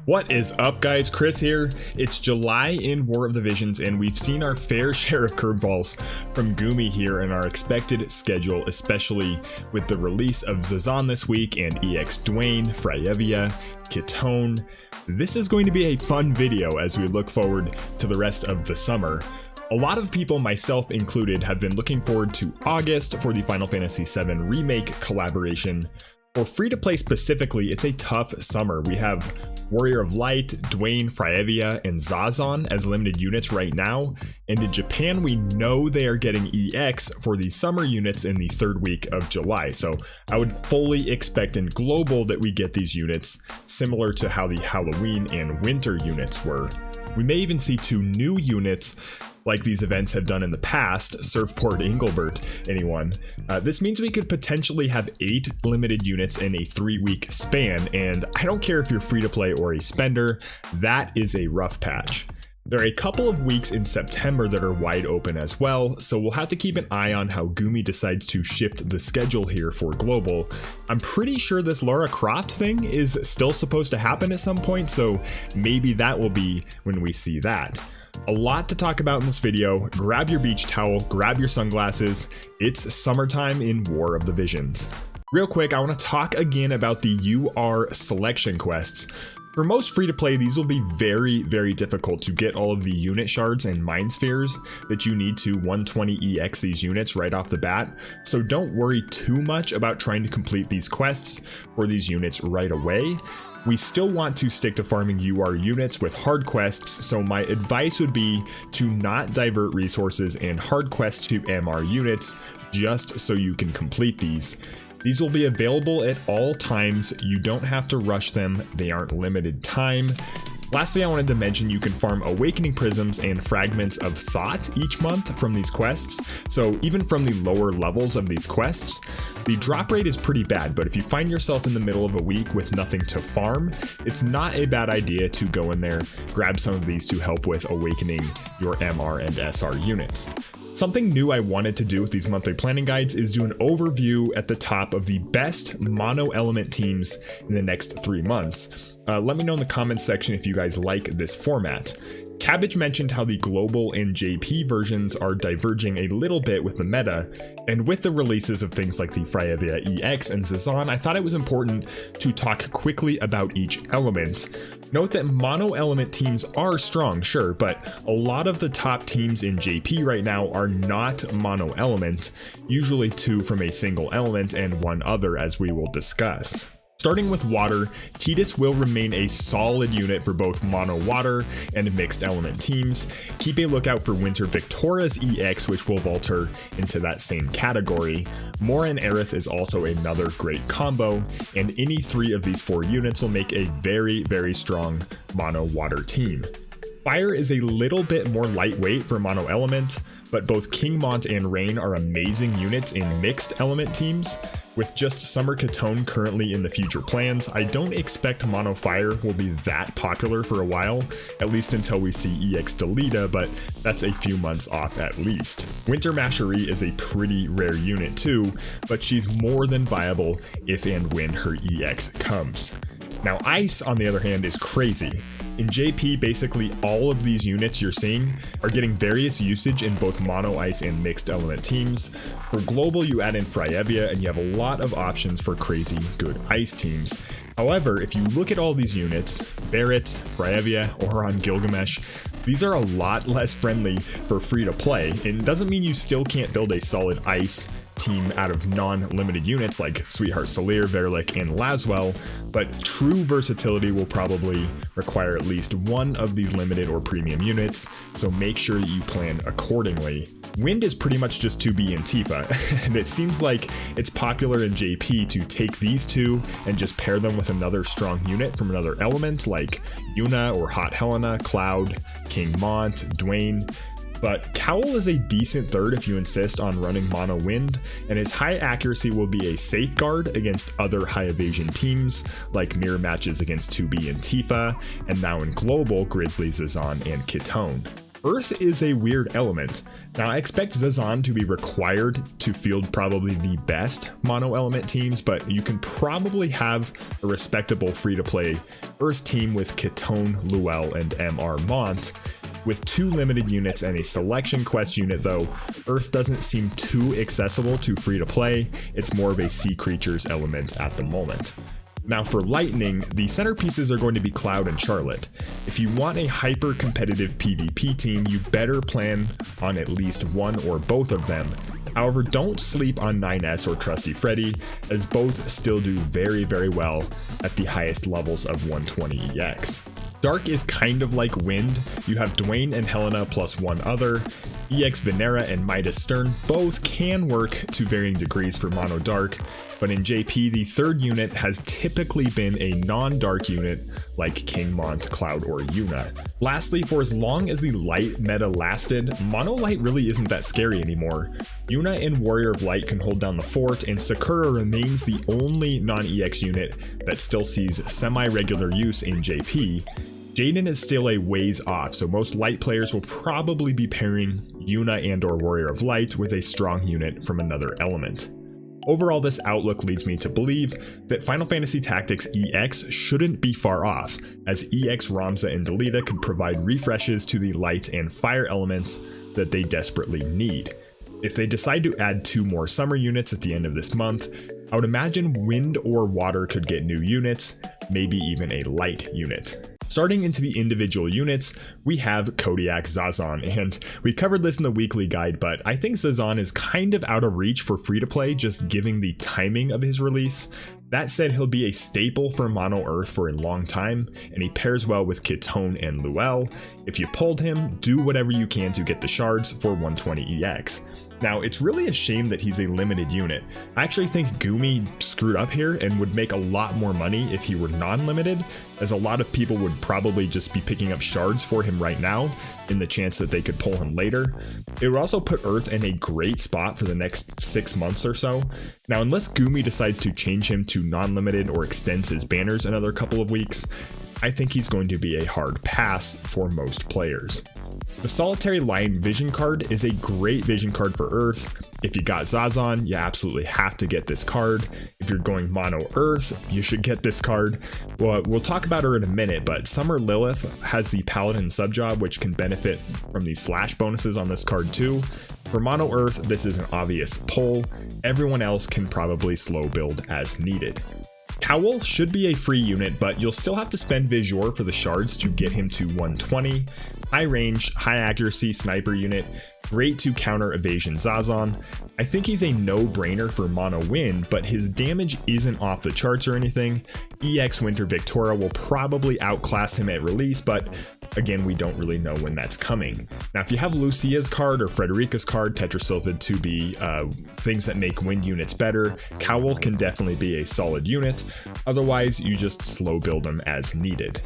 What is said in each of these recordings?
What is up, guys? Chris here. It's July in War of the Visions, and we've seen our fair share of curveballs from Gumi here in our expected schedule, especially with the release of Zazan this week and EX Dwayne, Freyevia, Kitone. This is going to be a fun video as we look forward to the rest of the summer. A lot of people, myself included, have been looking forward to August for the Final Fantasy VII Remake collaboration. For free-to-play specifically, it's a tough summer. We have Warrior of Light, Dwayne, Freyevia, and Zazan as limited units right now, and in Japan we know they are getting EX for the summer units in the third week of July, so I would fully expect in global that we get these units similar to how the Halloween and winter units were. We may even see 2 new units like these events have done in the past, Surfport Engelbert, anyone. This means we could potentially have 8 limited units in a 3-week span, and I don't care if you're free to play or a spender, that is a rough patch. There are a couple of weeks in September that are wide open as well, so we'll have to keep an eye on how Gumi decides to shift the schedule here for global. I'm pretty sure this Lara Croft thing is still supposed to happen at some point, so maybe that will be when we see that. A lot to talk about in this video. Grab your beach towel, grab your sunglasses. It's summertime in War of the Visions. Real quick, I want to talk again about the UR selection quests. For most free-to-play, these will be very, very difficult to get all of the unit shards and mind spheres that you need to 120 EX these units right off the bat, so don't worry too much about trying to complete these quests for these units right away. We still want to stick to farming UR units with hard quests, so my advice would be to not divert resources and hard quests to MR units just so you can complete these. These will be available at all times, you don't have to rush them, they aren't limited time. Lastly, I wanted to mention you can farm Awakening Prisms and Fragments of Thought each month from these quests, so even from the lower levels of these quests, the drop rate is pretty bad, but if you find yourself in the middle of a week with nothing to farm, it's not a bad idea to go in there, grab some of these to help with awakening your MR and SR units. Something new I wanted to do with these monthly planning guides is do an overview at the top of the best mono element teams in the next 3 months. Let me know in the comments section if you guys like this format. Cabbage mentioned how the global and JP versions are diverging a little bit with the meta, and with the releases of things like the Freyevia EX and Zazan, I thought it was important to talk quickly about each element. Note that mono element teams are strong, sure, but a lot of the top teams in JP right now are not mono element, usually 2 from a single element and 1 other, as we will discuss. Starting with water, Tidus will remain a solid unit for both mono water and mixed element teams. Keep a lookout for Winter Victoria's EX, which will vault her into that same category. Mora and Aerith is also another great combo, and any 3 of these 4 units will make a very, very strong mono water team. Fire is a little bit more lightweight for mono element, but both Kingmont and Rain are amazing units in mixed element teams. With just Summer Kitone currently in the future plans, I don't expect mono fire will be that popular for a while, at least until we see EX Delita, but that's a few months off at least. Winter Masherie is a pretty rare unit too, but she's more than viable if and when her EX comes. Now Ice, on the other hand, is crazy. In JP, basically all of these units you're seeing are getting various usage in both mono ice and mixed element teams. For global, you add in Freyevia and you have a lot of options for crazy good ice teams. However, if you look at all these units, Barrett, Freyevia, Oran, Gilgamesh, these are a lot less friendly for free to play, and it doesn't mean you still can't build a solid ice team out of non-limited units like Sweetheart Solir, Verlic, and Laswell, but true versatility will probably require at least 1 of these limited or premium units, so make sure that you plan accordingly. Wind is pretty much just 2B and Tifa, and it seems like it's popular in JP to take these 2 and just pair them with another strong unit from another element like Yuna or Hot Helena, Cloud, King Mont, Dwayne. But Cowell is a decent third if you insist on running mono wind, and his high accuracy will be a safeguard against other high evasion teams like mirror matches against 2B and Tifa, and now in global, Grizzly, Zazan, and Kitone. Earth is a weird element. Now, I expect Zazan to be required to field probably the best mono element teams, but you can probably have a respectable free-to-play Earth team with Kitone, Luel, and MR Mont. With 2 limited units and a selection quest unit though, Earth doesn't seem too accessible to free-to-play. It's more of a sea creatures element at the moment. Now for Lightning, the centerpieces are going to be Cloud and Charlotte. If you want a hyper-competitive PvP team, you better plan on at least one or both of them. However, don't sleep on 9S or Trusty Freddy, as both still do very, very well at the highest levels of 120 EX. Dark is kind of like Wind. You have Dwayne and Helena plus one other. EX Venera and Midas Stern both can work to varying degrees for mono dark, but in JP the third unit has typically been a non-dark unit like King Mont, Cloud, or Yuna. Lastly, for as long as the light meta lasted, mono light really isn't that scary anymore. Yuna and Warrior of Light can hold down the fort, and Sakura remains the only non-EX unit that still sees semi-regular use in JP. Jayden is still a ways off, so most light players will probably be pairing Yuna and or Warrior of Light with a strong unit from another element. Overall, this outlook leads me to believe that Final Fantasy Tactics EX shouldn't be far off, as EX Ramza and Delita could provide refreshes to the light and fire elements that they desperately need. If they decide to add 2 more summer units at the end of this month, I would imagine Wind or Water could get new units, maybe even a light unit. Starting into the individual units, we have Kodiak Zazan, and we covered this in the weekly guide, but I think Zazan is kind of out of reach for free-to-play just given the timing of his release. That said, he'll be a staple for Mono Earth for a long time, and he pairs well with Kitone and Luel. If you pulled him, do whatever you can to get the shards for 120 EX. Now, it's really a shame that he's a limited unit. I actually think Gumi screwed up here and would make a lot more money if he were non-limited, as a lot of people would probably just be picking up shards for him right now, in the chance that they could pull him later. It would also put Earth in a great spot for the next 6 months or so. Now, unless Gumi decides to change him to non-limited or extends his banners another couple of weeks, I think he's going to be a hard pass for most players. The Solitary Lion Vision card is a great vision card for Earth. If you got Zazan, you absolutely have to get this card. If you're going mono Earth, you should get this card. Well, we'll talk about her in a minute, but Summer Lilyth has the Paladin subjob, which can benefit from the slash bonuses on this card too. For mono Earth, this is an obvious pull. Everyone else can probably slow build as needed. Cowell should be a free unit, but you'll still have to spend Visuor for the shards to get him to 120. High range, high accuracy sniper unit, great to counter evasion Zazan. I think he's a no-brainer for mono Wind, but his damage isn't off the charts or anything. EX Winter Victoria will probably outclass him at release, but again, we don't really know when that's coming. Now, if you have Lucia's card or Frederica's card, Tetrasilphid to be things that make Wind units better, Cowell can definitely be a solid unit. Otherwise, you just slow build them as needed.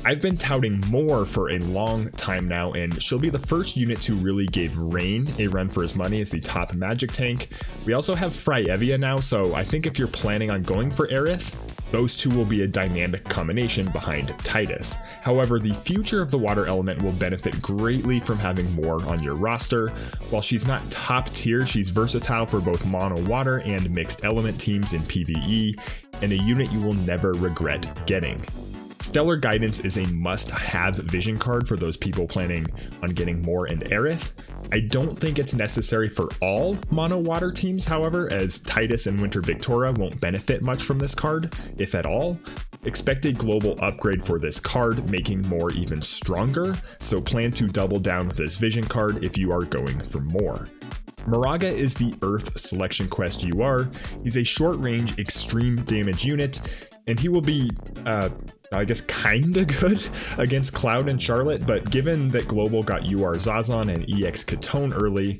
I've been touting Moore for a long time now, and she'll be the first unit to really give Rain a run for his money as the top magic tank. We also have Fryevia now, so I think if you're planning on going for Aerith, those two will be a dynamic combination behind Titus. However, the future of the water element will benefit greatly from having Moore on your roster. While she's not top tier, she's versatile for both mono water and mixed element teams in PvE, and a unit you will never regret getting. Stellar Guidance is a must-have vision card for those people planning on getting Moore and Aerith. I don't think it's necessary for all mono water teams, however, as Titus and Winter Victoria won't benefit much from this card, if at all. Expect a global upgrade for this card, making Moore even stronger, so plan to double down with this vision card if you are going for more. Muraga is the Earth selection quest UR. He's a short-range, extreme damage unit, and he will be, I guess, kinda good against Cloud and Charlotte, but given that Global got UR Zazan and EX Kitone early,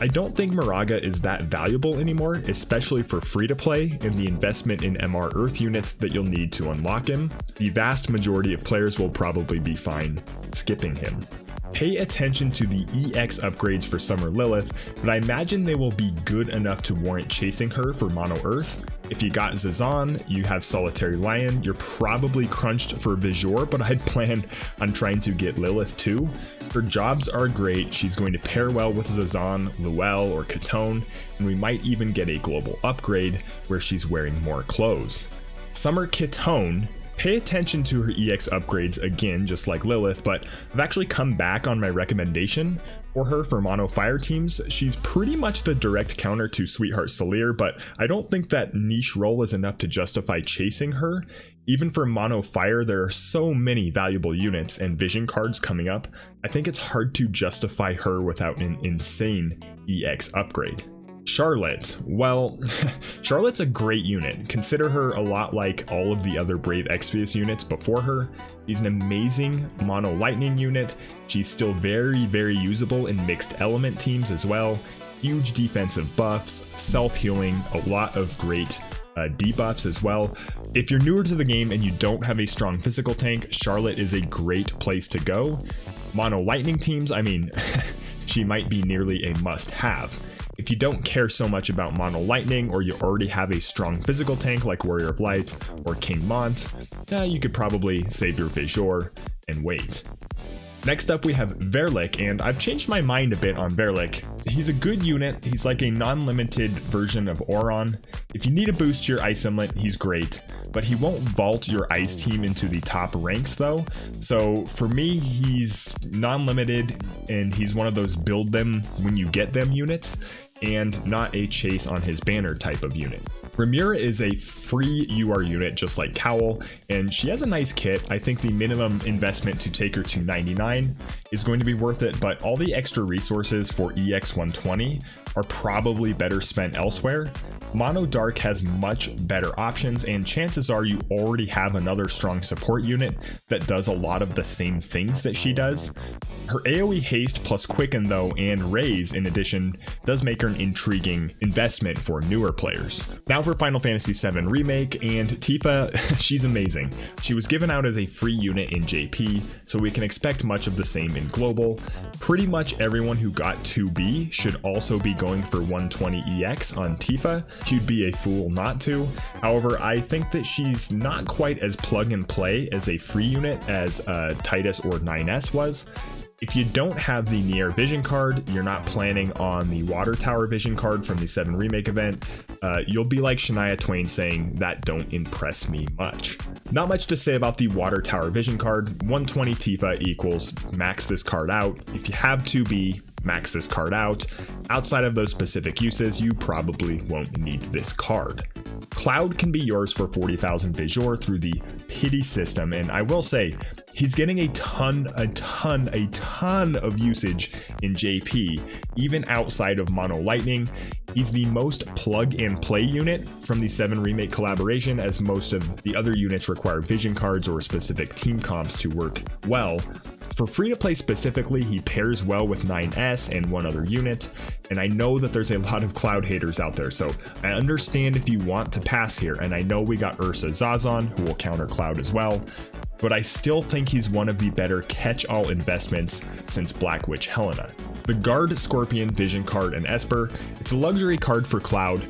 I don't think Muraga is that valuable anymore, especially for free-to-play and the investment in MR Earth units that you'll need to unlock him. The vast majority of players will probably be fine skipping him. Pay attention to the EX upgrades for Summer Lilyth, but I imagine they will be good enough to warrant chasing her for mono Earth. If you got Zazan, you have Solitary Lion, you're probably crunched for Visual, but I'd plan on trying to get Lilyth too. Her jobs are great, she's going to pair well with Zazan, Luel, or Kitone, and we might even get a global upgrade where she's wearing more clothes. Summer Kitone, pay attention to her EX upgrades again, just like Lilyth, but I've actually come back on my recommendation for her for mono fire teams. She's pretty much the direct counter to Sweetheart Solidary, but I don't think that niche role is enough to justify chasing her. Even for mono fire, there are so many valuable units and vision cards coming up. I think it's hard to justify her without an insane EX upgrade. Charlotte, well, Charlotte's a great unit. Consider her a lot like all of the other Brave Exvius units before her. She's an amazing mono lightning unit. She's still very, very usable in mixed element teams as well. Huge defensive buffs, self-healing, a lot of great debuffs as well. If you're newer to the game and you don't have a strong physical tank, Charlotte is a great place to go. Mono lightning teams, I mean, she might be nearly a must-have. If you don't care so much about mono lightning, or you already have a strong physical tank like Warrior of Light or King Mont, you could probably save your Visual and wait. Next up we have Verlic, and I've changed my mind a bit on Verlic. He's a good unit, he's like a non-limited version of Auron. If you need to boost your ice element, he's great, but he won't vault your ice team into the top ranks though. So for me, he's non-limited, and he's one of those build them when you get them units, and not a chase on his banner type of unit. Remure is a free UR unit just like Cowell, and she has a nice kit. I think the minimum investment to take her to 99 is going to be worth it, but all the extra resources for EX 120 are probably better spent elsewhere. Mono Dark has much better options, and chances are you already have another strong support unit that does a lot of the same things that she does. Her AoE haste plus quicken though, and raise in addition, does make her an intriguing investment for newer players. Now for Final Fantasy VII Remake, and Tifa, she's amazing. She was given out as a free unit in JP, so we can expect much of the same in Global. Pretty much everyone who got 2B should also be going for 120 EX on Tifa. She'd be a fool not to. However, I think that she's not quite as plug and play as a free unit as Titus or 9S was. If you don't have the Nier Vision card, you're not planning on the Water Tower Vision card from the 7 Remake event, you'll be like Shania Twain saying, "That don't impress me much." Not much to say about the Water Tower Vision card. 120 Tifa equals max this card out. If you have 2B, max this card out. Outside of those specific uses, you probably won't need this card. Cloud can be yours for 40,000 Visual through the Pity system, and I will say, he's getting a ton of usage in JP, even outside of Mono Lightning. He's the most plug and play unit from the 7 Remake collaboration, as most of the other units require vision cards or specific team comps to work well. For free to play specifically, he pairs well with 9S and one other unit, and I know that there's a lot of Cloud haters out there, so I understand if you want to pass here, and I know we got Ursa Zazan, who will counter Cloud as well, but I still think he's one of the better catch-all investments since Black Witch Helena. The Guard, Scorpion, Vision card, and Esper, it's a luxury card for Cloud.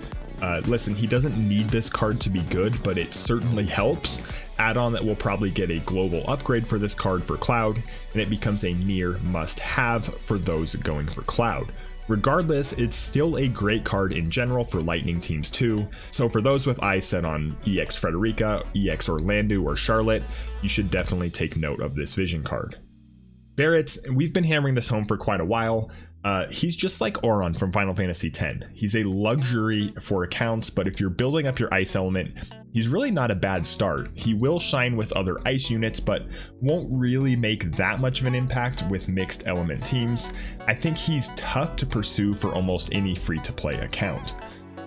Listen, he doesn't need this card to be good, but it certainly helps. Add-on that will probably get a global upgrade for this card for Cloud, and it becomes a near must-have for those going for Cloud. Regardless, it's still a great card in general for Lightning teams too, so for those with eyes set on EX Frederica, EX Orlando, or Charlotte, you should definitely take note of this Vision card. Barrett, we've been hammering this home for quite a while. He's just like Auron from Final Fantasy X. He's a luxury for accounts, but if you're building up your ice element, he's really not a bad start. He will shine with other ice units, but won't really make that much of an impact with mixed element teams. I think he's tough to pursue for almost any free-to-play account.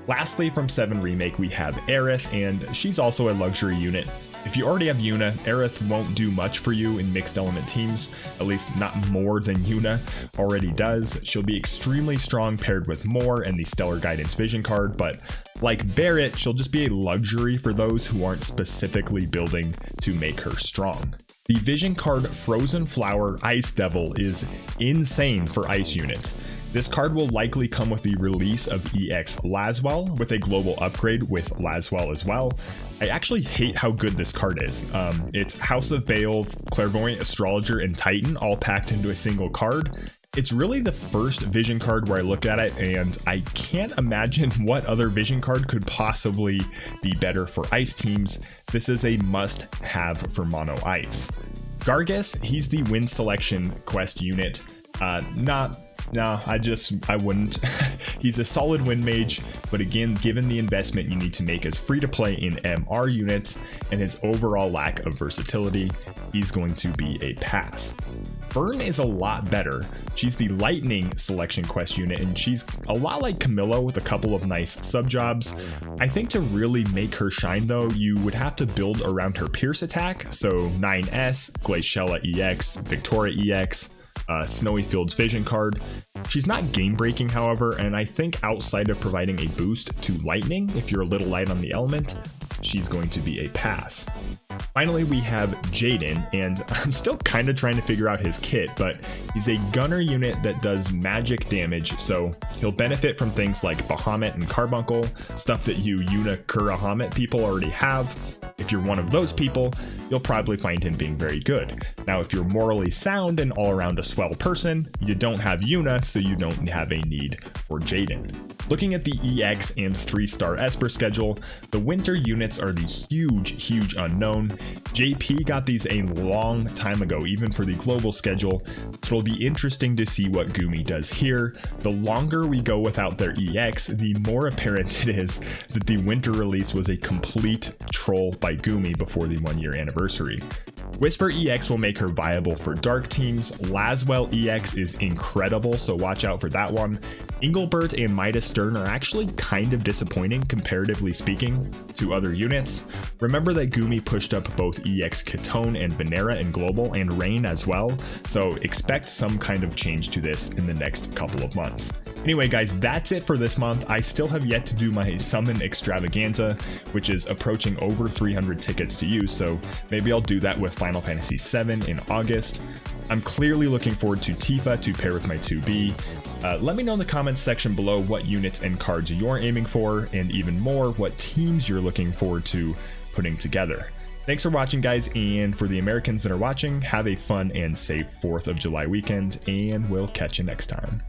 Lastly, from 7 Remake, we have Aerith, and she's also a luxury unit. If you already have Yuna, Aerith won't do much for you in mixed element teams, at least not more than Yuna already does. She'll be extremely strong paired with More and the Stellar Guidance Vision card, but like Barrett, she'll just be a luxury for those who aren't specifically building to make her strong. The Vision card Frozen Flower Ice Devil is insane for ice units. This card will likely come with the release of EX Laswell with a global upgrade with Laswell as well. I actually hate how good this card is. It's House of Beowulf, Clairvoyant Astrologer, and Titan all packed into a single card. It's really the first Vision card where I look at it and I can't imagine what other Vision card could possibly be better for ice teams. This is a must-have for mono ice. Gargas, he's the win selection quest unit. I wouldn't. He's a solid win mage, but again, given the investment you need to make as free to play in MR units and his overall lack of versatility, he's going to be a pass. Verne is a lot better. She's the lightning selection quest unit, and she's a lot like Camilla with a couple of nice sub jobs. I think to really make her shine though, you would have to build around her pierce attack, so 9S, Glaciella EX, Victoria EX, Snowy Fields Vision card. She's not game breaking, however, and I think outside of providing a boost to lightning, if you're a little light on the element, she's going to be a pass. Finally, we have Jayden, and I'm still kind of trying to figure out his kit, but he's a gunner unit that does magic damage, so he'll benefit from things like Bahamut and Carbuncle, stuff that you Unikurahamut people already have. If you're one of those people, you'll probably find him being very good. Now, if you're morally sound and all around a swell person, you don't have Yuna, so you don't have a need for Jayden. Looking at the EX and 3-star Esper schedule, the winter units are the huge unknown. JP got these a long time ago, even for the global schedule, so it'll be interesting to see what Gumi does here. The longer we go without their EX, the more apparent it is that the winter release was a complete troll by Gumi before the 1-year anniversary. Whisper EX will make her viable for dark teams. Laswell EX is incredible, so watch out for that one. Engelbert and Midas Stern are actually kind of disappointing, comparatively speaking, to other units. Remember that Gumi pushed up both EX Kitone and Venera in global, and Rain as well, so expect some kind of change to this in the next couple of months. Anyway guys, that's it for this month. I still have yet to do my summon extravaganza, which is approaching over 300 tickets to use, so maybe I'll do that with Final Fantasy VII in August. I'm clearly looking forward to Tifa to pair with my 2B. Let me know in the comments section below what units and cards you're aiming for, and even more, what teams you're looking forward to putting together. Thanks for watching guys, and for the Americans that are watching, have a fun and safe 4th of July weekend, and we'll catch you next time.